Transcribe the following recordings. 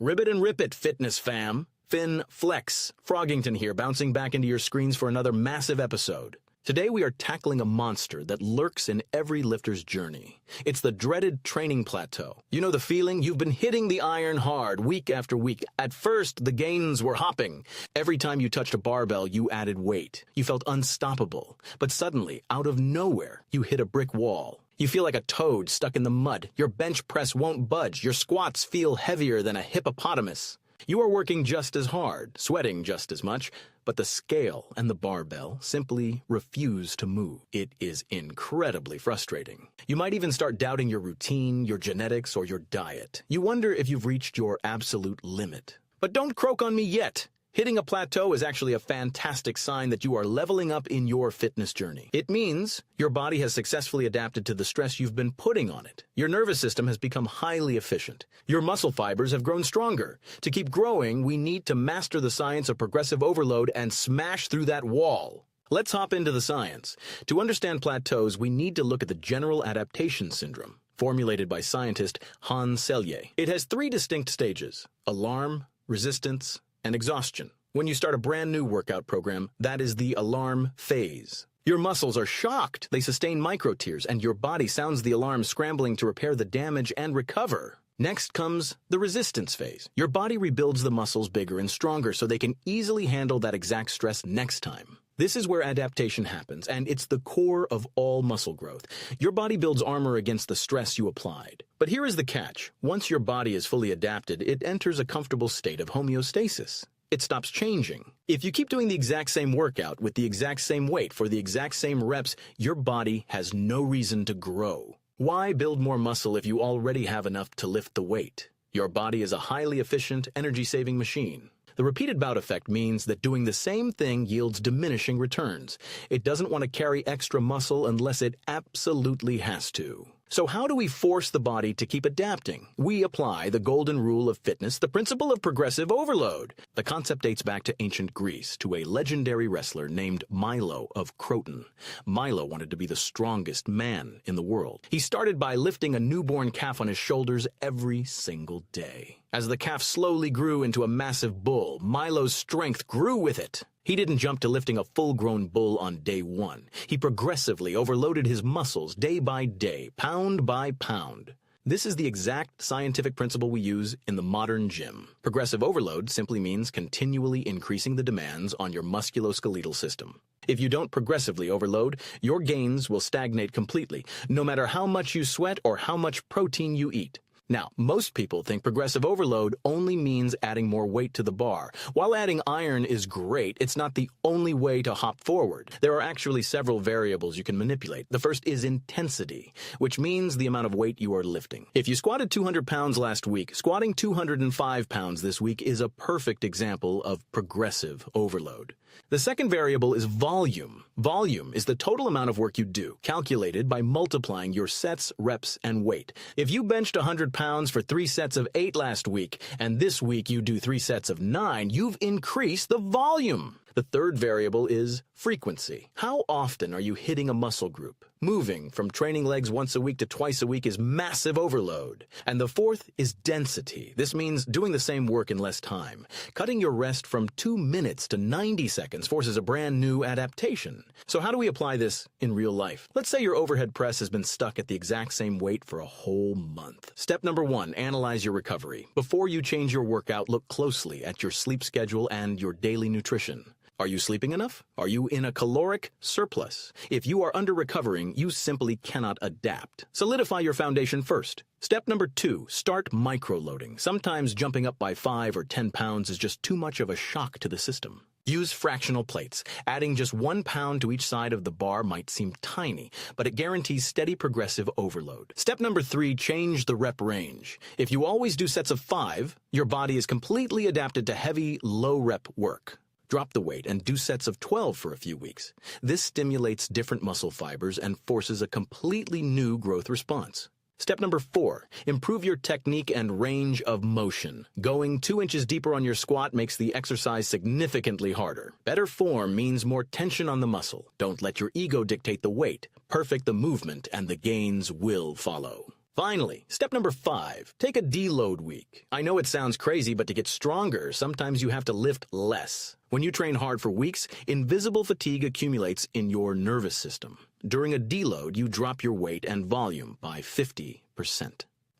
Ribbit and rip it, fitness fam. Fin Flex, Froggington here, bouncing back into your screens for another massive episode. Today we are tackling a monster that lurks in every lifter's journey. It's the dreaded training plateau. You know the feeling? You've been hitting the iron hard week after week. At first, the gains were hopping. Every time you touched a barbell, you added weight. You felt unstoppable. But suddenly, out of nowhere, you hit a brick wall. You feel like a toad stuck in the mud. Your bench press won't budge. Your squats feel heavier than a hippopotamus. You are working just as hard, sweating just as much, but the scale and the barbell simply refuse to move. It is incredibly frustrating. You might even start doubting your routine, your genetics, or your diet. You wonder if you've reached your absolute limit. But don't croak on me yet. Hitting a plateau is actually a fantastic sign that you are leveling up in your fitness journey. It means your body has successfully adapted to the stress you've been putting on it. Your nervous system has become highly efficient. Your muscle fibers have grown stronger. To keep growing, we need to master the science of progressive overload and smash through that wall. Let's hop into the science. To understand plateaus, we need to look at the General Adaptation Syndrome, formulated by scientist Hans Selye. It has three distinct stages: alarm, resistance, and exhaustion. When you start a brand new workout program, that is the alarm phase. Your muscles are shocked. They sustain micro-tears, and your body sounds the alarm, scrambling to repair the damage and recover. Next comes the resistance phase. Your body rebuilds the muscles bigger and stronger so they can easily handle that exact stress next time. This is where adaptation happens, and it's the core of all muscle growth. Your body builds armor against the stress you applied. But here is the catch. Once your body is fully adapted, it enters a comfortable state of homeostasis. It stops changing. If you keep doing the exact same workout with the exact same weight for the exact same reps, your body has no reason to grow. Why build more muscle if you already have enough to lift the weight? Your body is a highly efficient, energy-saving machine. The repeated bout effect means that doing the same thing yields diminishing returns. It doesn't want to carry extra muscle unless it absolutely has to. So how do we force the body to keep adapting? We apply the golden rule of fitness, the principle of progressive overload. The concept dates back to ancient Greece, to a legendary wrestler named Milo of Croton. Milo wanted to be the strongest man in the world. He started by lifting a newborn calf on his shoulders every single day. As the calf slowly grew into a massive bull, Milo's strength grew with it. He didn't jump to lifting a full-grown bull on day one. He progressively overloaded his muscles day by day, pound by pound. This is the exact scientific principle we use in the modern gym. Progressive overload simply means continually increasing the demands on your musculoskeletal system. If you don't progressively overload, your gains will stagnate completely, no matter how much you sweat or how much protein you eat. Now, most people think progressive overload only means adding more weight to the bar. While adding iron is great, it's not the only way to hop forward. There are actually several variables you can manipulate. The first is intensity, which means the amount of weight you are lifting. If you squatted 200 pounds last week, squatting 205 pounds this week is a perfect example of progressive overload. The second variable is volume. Volume is the total amount of work you do, calculated by multiplying your sets, reps, and weight. If you benched 100 pounds for 3 sets of 8 last week, and this week you do 3 sets of 9, you've increased the volume. The third variable is frequency. How often are you hitting a muscle group? Moving from training legs once a week to twice a week is massive overload. And the fourth is density. This means doing the same work in less time. Cutting your rest from 2 minutes to 90 seconds forces a brand new adaptation. So how do we apply this in real life? Let's say your overhead press has been stuck at the exact same weight for a whole month. Step number 1, analyze your recovery. Before you change your workout, look closely at your sleep schedule and your daily nutrition. Are you sleeping enough? Are you in a caloric surplus? If you are under-recovering, you simply cannot adapt. Solidify your foundation first. Step number 2, start micro-loading. Sometimes jumping up by 5 or 10 pounds is just too much of a shock to the system. Use fractional plates. Adding just 1 pound to each side of the bar might seem tiny, but it guarantees steady progressive overload. Step number 3, change the rep range. If you always do sets of 5, your body is completely adapted to heavy, low-rep work. Drop the weight and do sets of 12 for a few weeks. This stimulates different muscle fibers and forces a completely new growth response. Step number 4, improve your technique and range of motion. Going 2 inches deeper on your squat makes the exercise significantly harder. Better form means more tension on the muscle. Don't let your ego dictate the weight. Perfect the movement and the gains will follow. Finally, step number 5, take a deload week. I know it sounds crazy, but to get stronger, sometimes you have to lift less. When you train hard for weeks, invisible fatigue accumulates in your nervous system. During a deload, you drop your weight and volume by 50%.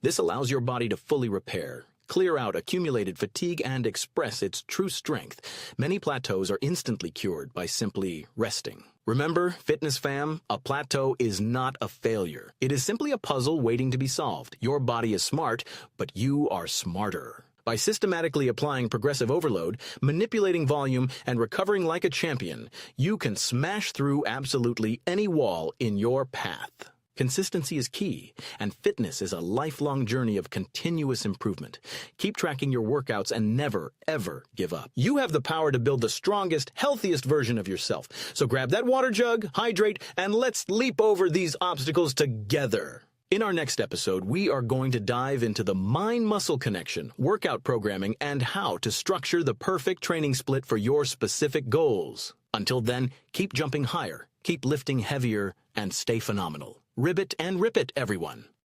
This allows your body to fully repair, clear out accumulated fatigue, and express its true strength. Many plateaus are instantly cured by simply resting. Remember, fitness fam, a plateau is not a failure. It is simply a puzzle waiting to be solved. Your body is smart, but you are smarter. By systematically applying progressive overload, manipulating volume, and recovering like a champion, you can smash through absolutely any wall in your path. Consistency is key, and fitness is a lifelong journey of continuous improvement. Keep tracking your workouts and never, ever give up. You have the power to build the strongest, healthiest version of yourself. So grab that water jug, hydrate, and let's leap over these obstacles together. In our next episode, we are going to dive into the mind-muscle connection, workout programming, and how to structure the perfect training split for your specific goals. Until then, keep jumping higher, keep lifting heavier, and stay phenomenal. Ribbit and rip it, everyone.